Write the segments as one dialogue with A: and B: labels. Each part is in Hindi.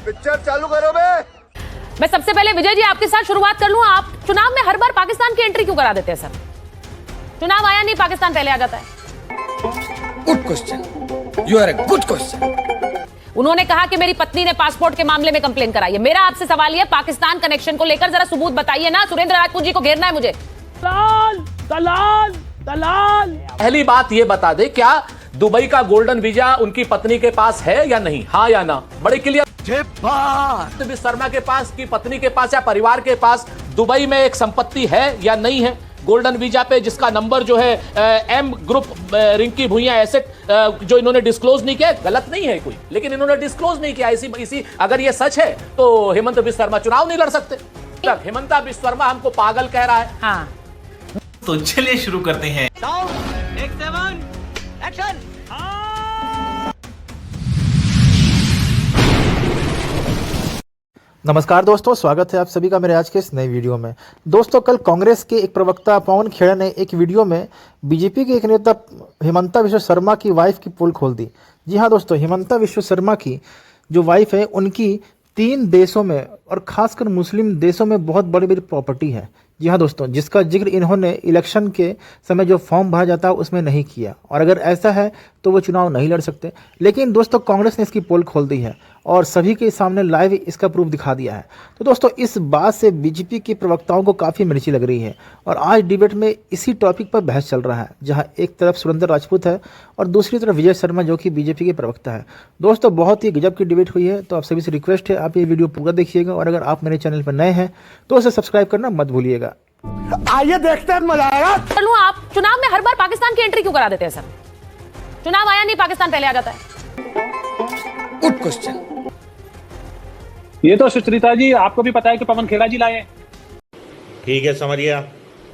A: पिक्चर चालू करो बे।
B: मैं सबसे पहले विजय जी आपके साथ शुरुआत कर लूं। आप चुनाव में हर बार पाकिस्तान की एंट्री क्यों करा देते हैं सर? चुनाव आया नहीं, पाकिस्तान पहले आ जाता है।
C: Good question, you are a good question.
B: उन्होंने कहा कि मेरी पत्नी ने पासपोर्ट के मामले में कंप्लेन कराई है। मेरा आपसे सवाल यह, पाकिस्तान कनेक्शन को लेकर जरा सबूत बताइए ना। सुरेंद्र राजपूत जी को घेरना है मुझे।
D: दलाल दलाल दलाल।
E: पहली बात ये बता दे, क्या दुबई का गोल्डन वीजा उनकी पत्नी के पास है या नहीं? हाँ या ना? बड़े क्लियर। शर्मा के पास की पत्नी के पास या परिवार के पास दुबई में एक संपत्ति है या नहीं है? गोल्डन वीजा पे जिसका नंबर जो है M group Rinki Bhuyan asset जो इन्होंने डिस्क्लोज नहीं किया, गलत नहीं है कोई, लेकिन इन्होंने डिस्क्लोज नहीं किया। इसी अगर ये सच है तो हेमंत बिस्वा शर्मा चुनाव नहीं लड़ सकते। हेमंत बिस्वा शर्मा हमको पागल कह रहा है।
B: हाँ।
F: तो चलिए शुरू करते हैं।
D: एक्शन।
G: नमस्कार दोस्तों, स्वागत है आप सभी का मेरे आज के इस नए वीडियो में। दोस्तों, कल कांग्रेस के एक प्रवक्ता पवन खेड़ा ने एक वीडियो में बीजेपी के एक नेता हेमंता बिस्वा शर्मा की वाइफ की पोल खोल दी। जी हाँ दोस्तों, हेमंता बिस्वा शर्मा की जो वाइफ है उनकी 3 देशों में और खासकर मुस्लिम देशों में बहुत बड़ी बड़ी प्रॉपर्टी है। जी हाँ दोस्तों, जिसका जिक्र इन्होंने इलेक्शन के समय जो फॉर्म भरा जाता है उसमें नहीं किया, और अगर ऐसा है तो वो चुनाव नहीं लड़ सकते। लेकिन दोस्तों, कांग्रेस ने इसकी पोल खोल दी है और सभी के सामने लाइव इसका प्रूफ दिखा दिया है। तो दोस्तों, इस बात से बीजेपी के प्रवक्ताओं को काफ़ी मिर्ची लग रही है और आज डिबेट में इसी टॉपिक पर बहस चल रहा है, जहां एक तरफ सुरेंद्र राजपूत है और दूसरी तरफ विजय शर्मा जो कि बीजेपी के प्रवक्ता है। दोस्तों, बहुत ही गजब की डिबेट हुई है, तो आप सभी से रिक्वेस्ट है आप ये वीडियो पूरा देखिएगा, और अगर आप मेरे चैनल पर नए हैं तो उसे सब्सक्राइब करना मत भूलिएगा।
D: आइए देखते हैं, मजा आएगा।
B: चलो, आप चुनाव में हर बार पाकिस्तान की एंट्री क्यों करा देते हैं सर? चुनाव आया नहीं, पाकिस्तान पहले आ जाता है।
C: Good question.
H: ये तो सुचरिता जी आपको भी पता है कि पवन खेड़ा जी लाए हैं।
F: ठीक है, समझ गया।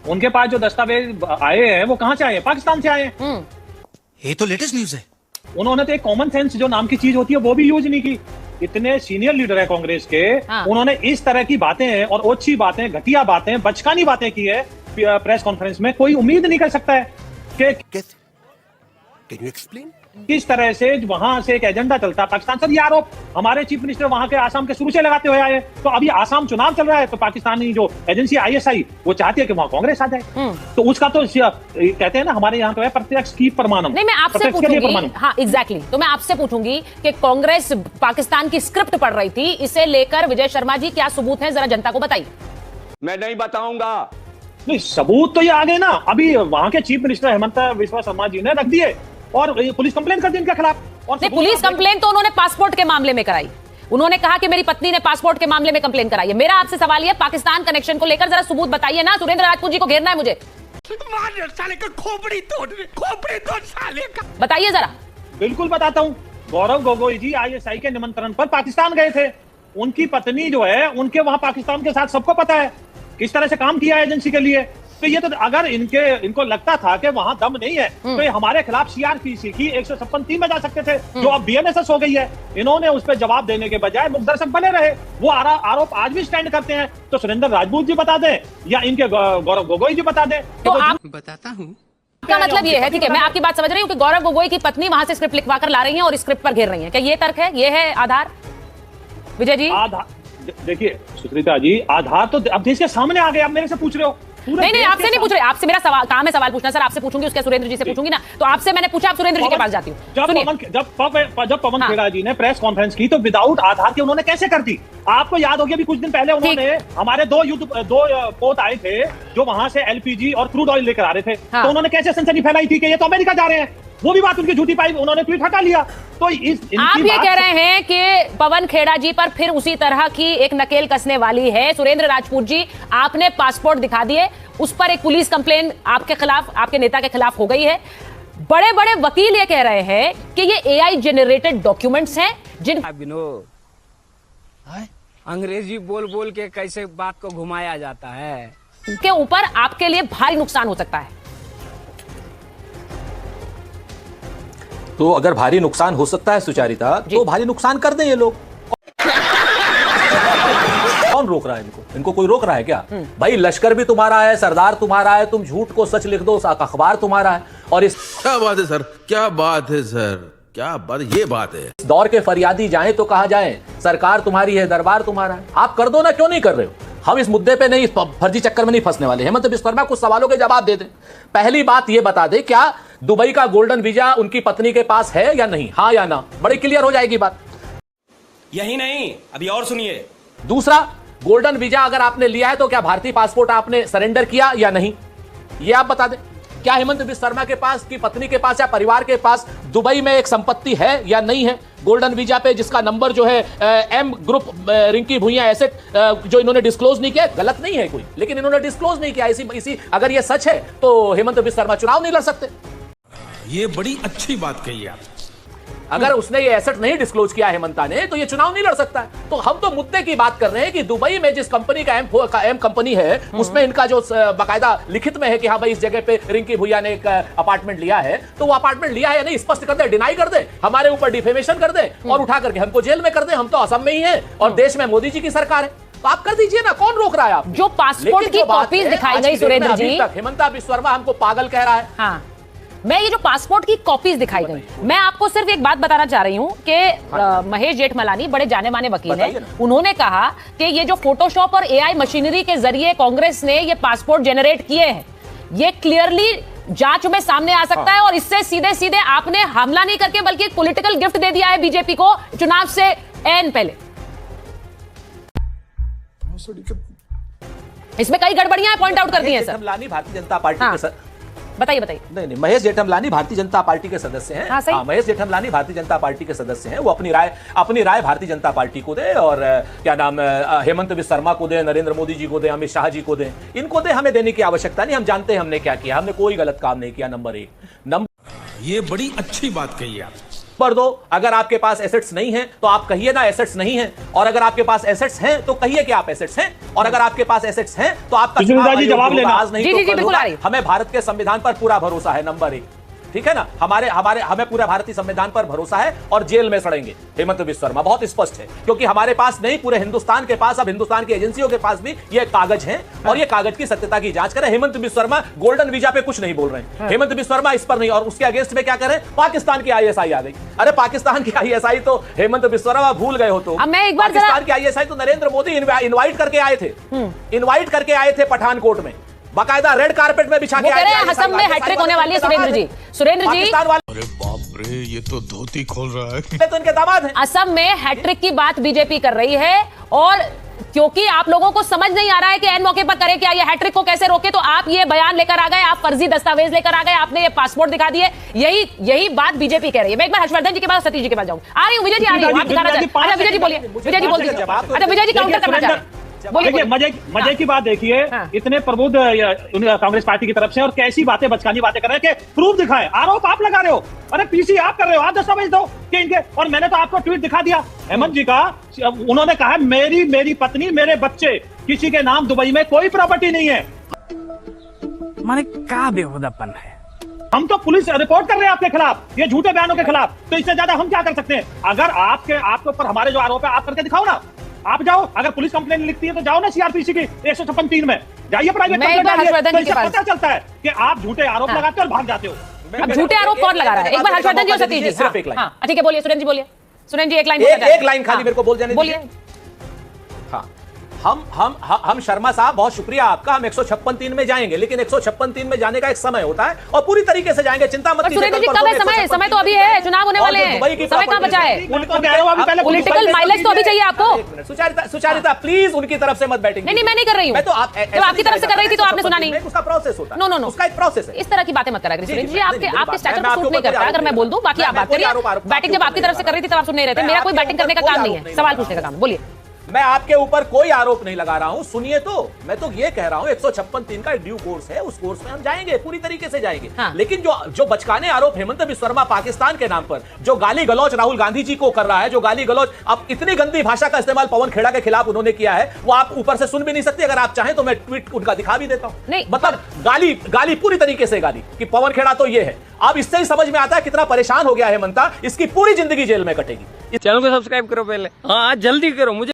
H: उनके पास जो दस्तावेज आए हैं वो कहाँ से आए हैं? पाकिस्तान से आए हैं।
C: ये तो लेटेस्ट न्यूज है।
H: उन्होंने तो एक कॉमन सेंस जो नाम की चीज होती है वो भी यूज नहीं की। इतने सीनियर लीडर है कांग्रेस के,
B: हाँ।
H: उन्होंने इस तरह की बातें और ओछी बातें, घटिया बातें, बचकानी बातें की है प्रेस कॉन्फ्रेंस में। कोई उम्मीद नहीं कर सकता है कि
C: कैन यू एक्सप्लेन?
H: किस तरह से वहां से एक एजेंडा चलता है पाकिस्तान। सर, ये आरोप हमारे चीफ मिनिस्टर वहां के आसाम के शुरू से लगाते हुए आए। तो अभी आसाम चुनाव चल रहा है तो पाकिस्तानी जो एजेंसी ISI वो चाहती है कि वहां कांग्रेस आ जाए। तो उसका तो कहते हैं ना हमारे यहाँ तो है प्रत्यक्ष की प्रमाणम।
B: नहीं, मैं आपसे पूछूंगी। हाँ, एग्जैक्टली। तो मैं आपसे पूछूंगी कि कांग्रेस पाकिस्तान की स्क्रिप्ट पढ़ रही थी, इसे लेकर विजय शर्मा जी क्या सबूत है, जरा जनता को बताइए।
A: मैं नहीं बताऊंगा।
H: नहीं, सबूत तो ये आ गए ना। अभी वहां के चीफ मिनिस्टर हेमंता बिस्वा शर्मा जी ने रख दिए और पुलिस कंप्लेन कर दी इनके खिलाफ। और
B: पुलिस कंप्लेन तो उन्होंने पासपोर्ट के मामले में कराई। उन्होंने कहा कि मेरी पत्नी ने पासपोर्ट के मामले में कंप्लेन कराई है। मेरा आपसे सवाल यह, पाकिस्तान कनेक्शन को लेकर जरा सबूत बताइए ना। सुरेंद्र राजपूत जी को घेरना है मुझे।
D: साले का खोपड़ी तोड़ साले का।
B: बताइए जरा।
H: बिल्कुल बताता हूँ। गौरव गोगोई जी ISI के निमंत्रण पर पाकिस्तान गए थे। उनकी पत्नी जो है उनके वहां पाकिस्तान के साथ सबको पता है किस तरह से काम किया है एजेंसी के लिए। तो ये तो अगर इनको लगता था कि वहां दम नहीं है तो ये हमारे खिलाफ CRPC की 156(3) में जा सकते थे, जो अब BNSS हो गई है। इन्होंने उस पर जवाब देने के बजाय मुखदर्शक बने रहे। वो आरोप आज भी स्टैंड करते हैं। तो सुरेंद्र राजपूत जी बता दें या इनके गौरव गोगोई जी बता दें।
B: तो आप
C: बताता हूँ।
B: क्या मतलब ये है? ठीक है, मैं आपकी बात समझ रही हूँ कि गौरव गोगोई की पत्नी वहां से स्क्रिप्ट लिखवा कर ला रही है और स्क्रिप्ट पर घेर रही है। क्या ये तर्क है? ये है आधार? विजय जी,
H: आधार देखिए सुचरिता जी, आधार तो अब देश के सामने आ गए। आप मेरे से पूछ रहे हो।
B: नहीं, आपसे नहीं पूछ रहे। आपसे मेरा सवाल काम है, सवाल पूछना। सर, आपसे पूछूंगी, उसके सुरेंद्र जी से पूछूंगी ना। तो आपसे मैंने पूछा, आप सुरेंद्र जी के पास जाती हूँ।
H: जब पवन खेड़ा जी ने प्रेस कॉन्फ्रेंस की तो विदाउट आधार के उन्होंने कैसे कर दी? आपको याद होगी अभी कुछ दिन पहले उन्होंने हमारे दो पोत आए थे जो वहां से LPG और क्रूड ऑयल लेकर आ रहे थे। तो उन्होंने कैसे सनसनी फैलाई थी कि ये तो अमेरिका जा रहे हैं। वो भी बात उनकी झूठी पाई, उन्होंने ट्वीट हटा लिया। तो
B: आप ये कह रहे हैं कि पवन खेड़ा जी पर फिर उसी तरह की एक नकेल कसने वाली है। सुरेंद्र राजपूत जी, आपने पासपोर्ट दिखा दिए, उस पर एक पुलिस कंप्लेन आपके खिलाफ, आपके नेता के खिलाफ हो गई है। बड़े बड़े वकील ये कह रहे हैं कि ये AI जनरेटेड डॉक्यूमेंट्स हैं जिन
I: अंग्रेजी बोल बोल के कैसे बात को घुमाया जाता है,
B: के ऊपर आपके लिए भारी नुकसान हो सकता है।
E: तो अगर भारी नुकसान हो सकता है सुचारिता, तो भारी नुकसान कर दें ये लोग। कौन रोक रहा है इनको? इनको कोई रोक रहा है क्या? भाई, लश्कर भी तुम्हारा है, सरदार तुम्हारा है, तुम झूठ को सच लिख दो, अखबार तुम्हारा है। और इस
J: क्या बात है सर, क्या बात है सर।
C: क्या बात, ये बात है।
E: दौर के फरियादी जाएं तो कहा जाए सरकार तुम्हारी है, दरबार तुम्हारा है। आप कर दो ना, क्यों नहीं कर रहे हो? हम इस मुद्दे पे नहीं, फर्जी चक्कर में नहीं फंसने वाले। हेमंत बिस्वा शर्मा कुछ सवालों के जवाब दे दें। पहली बात ये बता दे, क्या दुबई का गोल्डन वीजा उनकी पत्नी के पास है या नहीं? हाँ या ना, बड़ी क्लियर हो जाएगी बात।
I: यही नहीं, अभी और सुनिए।
E: दूसरा, गोल्डन वीजा अगर आपने लिया है तो क्या भारतीय पासपोर्ट आपने सरेंडर किया या नहीं, ये आप बता दें। क्या हेमंत बिस्वा शर्मा के पास, की पत्नी के पास या परिवार के पास दुबई में एक संपत्ति है या नहीं है गोल्डन वीजा पे, जिसका नंबर जो है M group Rinki Bhuyan asset, जो इन्होंने डिस्क्लोज नहीं किया? गलत नहीं है कोई, लेकिन इन्होंने डिस्क्लोज नहीं किया। इसी अगर ये सच है तो हेमंत बिस्वा शर्मा चुनाव नहीं लड़ सकते।
C: ये बड़ी अच्छी बात कही आप।
E: अगर उसने ये एसेट नहीं डिस्क्लोज किया हेमंता ने, तो ये चुनाव नहीं लड़ सकता है। तो हम तो मुद्दे की बात कर रहे हैं कि दुबई में जिस कंपनी का एम कंपनी है, उसमें इनका जो बाकायदा लिखित में है कि हाँ भाई इस जगह पे रिंकी भुइया ने एक अपार्टमेंट लिया है, तो वो अपार्टमेंट लिया है या नहीं स्पष्ट कर दे, डिनाई कर दे, हमारे ऊपर डिफेमेशन कर दे और उठा करके हमको जेल में कर दे। हम तो असम में ही है और देश में मोदी जी की सरकार है, तो आप कर दीजिए ना, कौन रोक रहा है? आप
B: जो पासपोर्ट की कॉपीज दिखाई गई सुरेंद्र जी,
E: हेमंता बिस्वा शर्मा हमको पागल कह रहा है।
B: हाँ, मैं ये जो पासपोर्ट की कॉपीज दिखाई गई, मैं आपको सिर्फ एक बात बताना चाह रही हूँ कि महेश जेठमलानी बड़े जाने माने वकील हैं, उन्होंने कहा कि ये जो फोटोशॉप और एआई मशीनरी के जरिए कांग्रेस ने ये पासपोर्ट जनरेट किए हैं, ये क्लियरली जांच में सामने आ सकता है और इससे सीधे सीधे आपने हमला नहीं करके बल्कि एक पॉलिटिकल गिफ्ट दे दिया है बीजेपी को चुनाव से एन पहले। इसमें कई गड़बड़ियां पॉइंट आउट कर दी हैं सर।
E: भारतीय जनता पार्टी के
B: बताइए।
E: नहीं, महेश जेठमलानी भारतीय जनता पार्टी के सदस्य हैं। हाँ, महेश जेठमलानी भारतीय जनता पार्टी के सदस्य हैं। वो अपनी राय भारतीय जनता पार्टी को दे और क्या नाम हेमंत बिस्वा शर्मा को दे, नरेंद्र मोदी जी को दे, अमित शाह जी को दे, इनको दे। हमें देने की आवश्यकता नहीं, हम जानते हैं हमने क्या किया, हमने कोई गलत काम नहीं किया। नंबर एक।
C: ये बड़ी अच्छी बात कही आप।
E: नंबर दो, अगर आपके पास एसेट्स नहीं हैं तो आप कहिए ना एसेट्स नहीं हैं, और अगर आपके पास एसेट्स हैं तो कहिए कि आप एसेट्स हैं, और अगर आपके पास एसेट्स हैं तो आपका
H: जवाब लेना।
E: आज नहीं तो कल होगा। हमें भारत के संविधान पर पूरा भरोसा है। नंबर एक, ठीक है ना, हमें पूरा भारतीय संविधान पर भरोसा है और जेल में सड़ेंगे हेमंत बिस्वा शर्मा, बहुत स्पष्ट है, क्योंकि हमारे पास नहीं, पूरे हिंदुस्तान के पास, अब हिंदुस्तान की एजेंसियों के पास भी ये कागज हैं और ये कागज की सत्यता की जांच करें। हेमंत बिस्वा शर्मा गोल्डन वीजा पे कुछ नहीं बोल रहे हैं, हेमंत बिस्वा शर्मा इस पर नहीं, और उसके अगेंस्ट में क्या करें, पाकिस्तान की आईएसआई आ गई। अरे पाकिस्तान की आईएसआई तो हेमंत बिस्वा शर्मा भूल गए हो। तो पाकिस्तान की आईएसआई तो नरेंद्र मोदी इनवाइट करके आए थे पठानकोट में, बाकायदा रेड कारपेट में बिछा के आए थे।
B: असम में हैट्रिक होने वाली है सुरेंद्र जी।
C: अरे बाप रे, ये तो धोती खोल रहा है।
E: तो इनके दामाद हैं।
B: असम में हैट्रिक की बात बीजेपी कर रही है और क्योंकि आप लोगों को समझ नहीं आ रहा है कि एन मौके पर करे क्या, ये हैट्रिक को कैसे रोके, तो आप ये बयान लेकर आ गए, आप फर्जी दस्तावेज लेकर आ गए, आपने ये पासपोर्ट दिखा दिए। यही बात बीजेपी कह रही है। मैं एक बार हर्षवर्धन जी के बाद सतीश जी के पास जाऊंगा। आ रही हूँ, विजय जी आ रही हूँ, आप दिखाना चाहते हैं। विजय जी बोलिए, विजय जी बोल दीजिए। अच्छा, विजय जी काउंटर करना चाह रहे हैं।
H: देखिए मजे की बात देखिए, इतने प्रबुद्ध कांग्रेस पार्टी की तरफ से और कैसी बातें बचकानी बातें कर रहे हैं कि प्रूफ दिखाएं। आरोप आप लगा रहे हो, अरे पीसी आप कर रहे हो, आप दस्तावेज दो कि इनके। और मैंने तो आपको ट्वीट दिखा दिया हेमंत जी का, उन्होंने कहा मेरी पत्नी, मेरे बच्चे, किसी के नाम दुबई में कोई प्रॉपर्टी नहीं है।
I: माने क्या बेहुदापन है।
H: हम तो पुलिस रिपोर्ट कर रहे हैं आपके खिलाफ, ये झूठे बयानों के खिलाफ, तो इससे ज्यादा हम क्या कर सकते हैं? अगर आपके ऊपर हमारे जो आरोप है आप करके दिखाओ ना, आप जाओ, अगर पुलिस कंप्लेंट लिखती है तो जाओ ना सीआरपीसी की 156(3) में जाइए, प्राइवेट कंप्लेंट डालिए, तो पता चलता है कि आप झूठे आरोप लगाते हो और भाग जाते हो।
B: अब झूठे आरोप कौन लगा रहा है? एक बार हर्षवर्धन जी और सतीश जी सिर्फ एक लाइन। हाँ ठीक है, बोलिए सुरेंद्र जी, बोलिए। सुरेंद्र जी एक
E: लाइन खाली मेरे को बोल जाने
B: बोलिए।
E: हाँ, हम शर्मा साहब बहुत शुक्रिया आपका, हम 156(3) में जाएंगे, लेकिन 156(3) में जाने का एक समय होता है और पूरी तरीके से जाएंगे, चिंता मत कीजिए।
B: कब है समय तो अभी है, चुनाव होने वाले हैं, समय कहाँ बचा है? पॉलिटिकल माइलेज तो अभी चाहिए आपको।
E: सुचारिता प्लीज उनकी तरफ से मत बैटिंग।
B: नहीं, मैं नहीं कर रही हूँ, तो आपकी तरफ से कर रही थी तो आपने सुना नहीं।
E: उसका प्रोसेस होता है,
B: नो,
E: उसका एक प्रोसेस है।
B: इस तरह की बातें मत करा करिए सुरेंद्र जी, आपके स्टैचर को सूट नहीं करता। अगर मैं बोल दूं, बाकी आप बात करिए। बैटिंग जब आपकी तरफ से कर रही थी तब आप सुन नहीं रहे थे। मेरा कोई बैटिंग करने का काम नहीं है, सवाल पूछने का काम। बोलिए।
E: मैं आपके ऊपर कोई आरोप नहीं लगा रहा हूं, सुनिए तो। मैं तो ये कह रहा हूं 156(3) का ड्यू कोर्स है, उस कोर्स में हम जाएंगे, पूरी तरीके से जाएंगे। हाँ। लेकिन जो बचकाने आरोप हेमंत बिस्वा शर्मा पाकिस्तान के नाम पर जो गाली गलौज राहुल गांधी जी को कर रहा है, जो गाली गलौज, अब इतनी गंदी भाषा का इस्तेमाल पवन खेड़ा के खिलाफ उन्होंने किया है, वो आप ऊपर से सुन भी नहीं सकते। अगर आप चाहें तो मैं ट्वीट उनका दिखा भी देता हूं। मतलब गाली पूरी तरीके से गाली कि पवन खेड़ा तो ये है। अब इससे ही समझ में आता है कितना परेशान हो गया है हेमंता, इसकी पूरी जिंदगी जेल में कटेगी।
I: चैनल को सब्सक्राइब करो पहले, हाँ जल्दी करो। मुझे